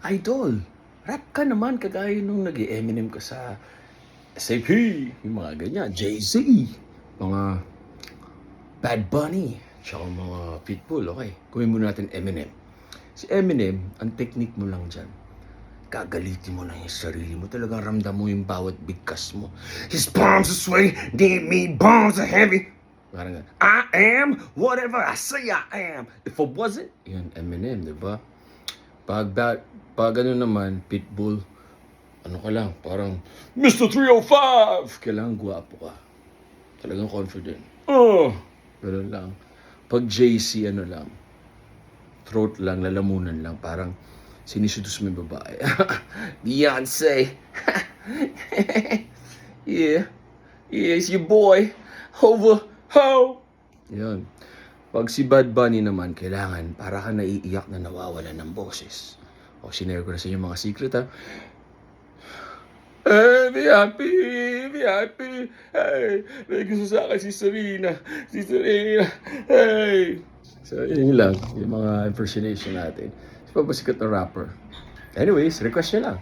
idol. Rap ka naman kagaya nung nag-Eminem ka sa SAP, yung mga ganyan, Jay-Z, mga Bad Bunny, tsaka mga Pitbull, okay. Kuhin muna natin Eminem. Si Eminem, ang technique mo lang dyan, gagalitin mo lang yung sarili mo. Talagang ramdam mo yung bawat bigkas mo. His palms are sweaty, damn me, bombs are heavy. Parang nga, I am whatever I say I am. If I wasn't, yun, Eminem, di ba? Pag ano naman, Pitbull, ano ka lang, parang, Mr. 305! Kailangan guwapo ka. Talagang confident. Ganun lang. Pag JC, ano lang, throat lang, lalamunan lang, parang sinisudos mo yung babae. Beyonce. Yeah. Yeah, it's your boy. Over. Ho! Yan. Pag si Bad Bunny naman, kailangan para ka naiiyak na nawawalan ng boses. O, sinare ko na sa inyo mga secret, ha? Hey, be happy, be happy. Hey, may gusto sa akin si Serena. Si Serena. Hey. So, yun lang. Yung mga impersonation natin. Si Papa sikat na rapper. Anyways, request nyo lang.